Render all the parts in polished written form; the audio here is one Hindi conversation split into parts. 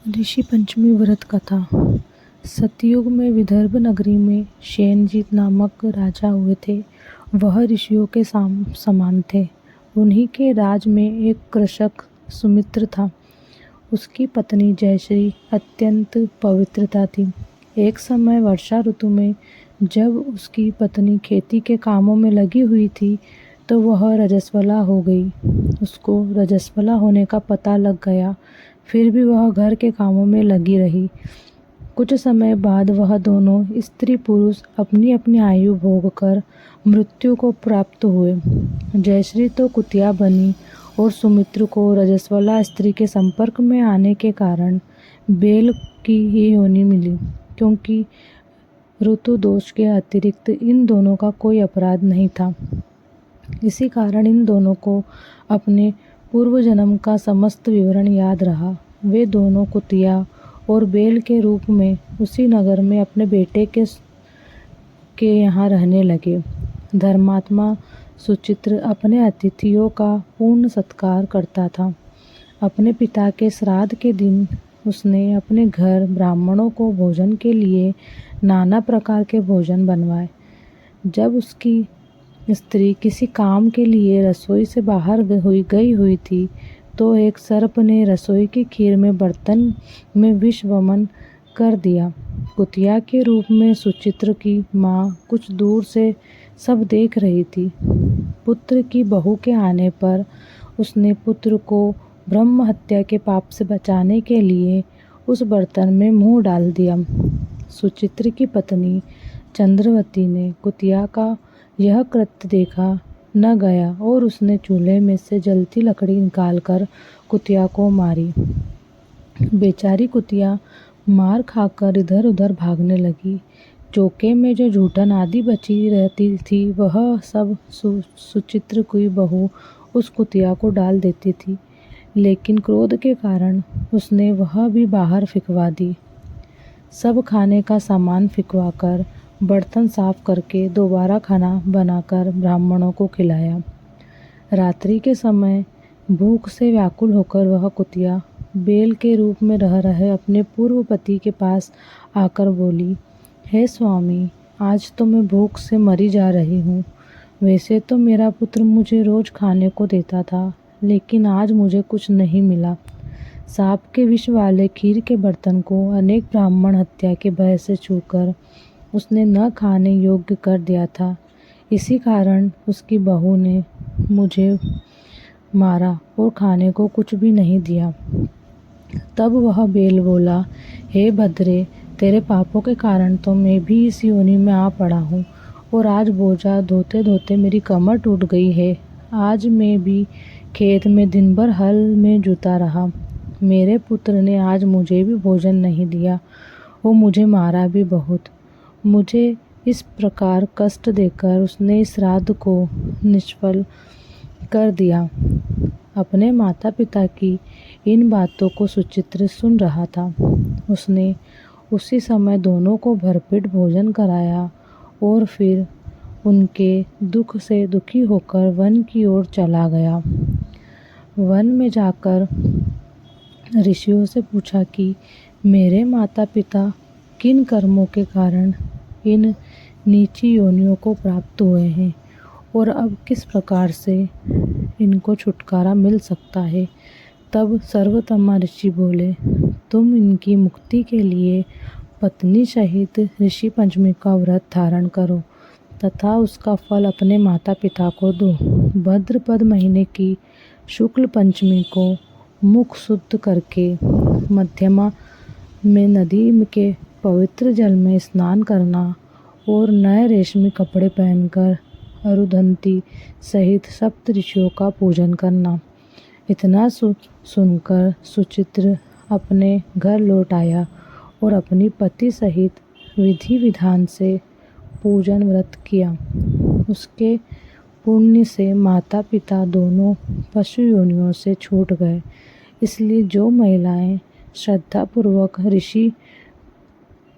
ऋषि पंचमी व्रत कथा। सतयुग में विदर्भ नगरी में शेनजीत नामक राजा हुए थे। वह ऋषियों के समान थे। उन्हीं के राज में एक कृषक सुमित्र था। उसकी पत्नी जयश्री अत्यंत पवित्रता थी। एक समय वर्षा ऋतु में जब उसकी पत्नी खेती के कामों में लगी हुई थी तो वह रजस्वला हो गई। उसको रजस्वला होने का पता लग गया, फिर भी वह घर के कामों में लगी रही। कुछ समय बाद वह दोनों स्त्री पुरुष अपनी अपनी आयु भोग कर मृत्यु को प्राप्त हुए। जयश्री तो कुतिया बनी और सुमित्र को रजस्वला स्त्री के संपर्क में आने के कारण बेल की ही योनि मिली, क्योंकि ऋतु दोष के अतिरिक्त इन दोनों का कोई अपराध नहीं था। इसी कारण इन दोनों को अपने पूर्व जन्म का समस्त विवरण याद रहा। वे दोनों कुतिया और बेल के रूप में उसी नगर में अपने बेटे के यहाँ रहने लगे। धर्मात्मा सुचित्र अपने अतिथियों का पूर्ण सत्कार करता था। अपने पिता के श्राद्ध के दिन उसने अपने घर ब्राह्मणों को भोजन के लिए नाना प्रकार के भोजन बनवाए। जब उसकी स्त्री किसी काम के लिए रसोई से बाहर गई हुई थी तो एक सर्प ने रसोई की खीर में बर्तन में विष वमन कर दिया। कुतिया के रूप में सुचित्र की माँ कुछ दूर से सब देख रही थी। पुत्र की बहू के आने पर उसने पुत्र को ब्रह्म हत्या के पाप से बचाने के लिए उस बर्तन में मुंह डाल दिया। सुचित्र की पत्नी चंद्रवती ने कुतिया का यह कृत्य देखा न गया और उसने चूल्हे में से जलती लकड़ी निकालकर कुतिया को मारी। बेचारी कुतिया मार खाकर इधर उधर भागने लगी। चौके में जो जूठन आदि बची रहती थी वह सब सुचित्र की बहू उस कुतिया को डाल देती थी, लेकिन क्रोध के कारण उसने वह भी बाहर फिकवा दी। सब खाने का सामान फिकवाकर बर्तन साफ करके दोबारा खाना बनाकर ब्राह्मणों को खिलाया। रात्रि के समय भूख से व्याकुल होकर वह कुतिया बेल के रूप में रह रहे अपने पूर्व पति के पास आकर बोली, हे स्वामी, आज तो मैं भूख से मरी जा रही हूँ। वैसे तो मेरा पुत्र मुझे रोज खाने को देता था, लेकिन आज मुझे कुछ नहीं मिला। सांप के विष वाले खीर के बर्तन को अनेक ब्राह्मण हत्या के भय से छूकर उसने न खाने योग्य कर दिया था। इसी कारण उसकी बहू ने मुझे मारा और खाने को कुछ भी नहीं दिया। तब वह बेल बोला, हे भद्रे, तेरे पापों के कारण तो मैं भी इस योनि में आ पड़ा हूँ और आज बोझा धोते धोते मेरी कमर टूट गई है। आज मैं भी खेत में दिन भर हल में जुता रहा। मेरे पुत्र ने आज मुझे भी भोजन नहीं दिया और मुझे मारा भी बहुत। मुझे इस प्रकार कष्ट देकर उसने इस श्राद्ध को निष्फल कर दिया। अपने माता पिता की इन बातों को सुचित्र सुन रहा था। उसने उसी समय दोनों को भरपेट भोजन कराया और फिर उनके दुख से दुखी होकर वन की ओर चला गया। वन में जाकर ऋषियों से पूछा कि मेरे माता पिता किन कर्मों के कारण इन नीची योनियों को प्राप्त हुए हैं और अब किस प्रकार से इनको छुटकारा मिल सकता है। तब सर्वतमा ऋषि बोले, तुम इनकी मुक्ति के लिए पत्नी सहित ऋषि पंचमी का व्रत धारण करो तथा उसका फल अपने माता पिता को दो। भद्रपद महीने की शुक्ल पंचमी को मुख शुद्ध करके मध्यमा में नदी के पवित्र जल में स्नान करना और नए रेशमी कपड़े पहनकर अरुंधति सहित सप्त ऋषियों का पूजन करना। इतना सुनकर सुचित्र अपने घर लौट आया और अपनी पति सहित विधि विधान से पूजन व्रत किया। उसके पुण्य से माता पिता दोनों पशु योनियों से छूट गए। इसलिए जो महिलाएं श्रद्धापूर्वक ऋषि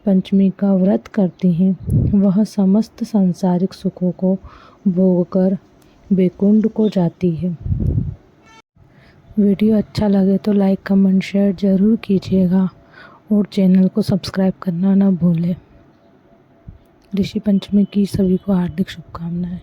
पंचमी का व्रत करती हैं वह समस्त सांसारिक सुखों को भोगकर वैकुंठ को जाती है। वीडियो अच्छा लगे तो लाइक कमेंट शेयर ज़रूर कीजिएगा। और चैनल को सब्सक्राइब करना ना भूलें। ऋषि पंचमी की सभी को हार्दिक शुभकामनाएं।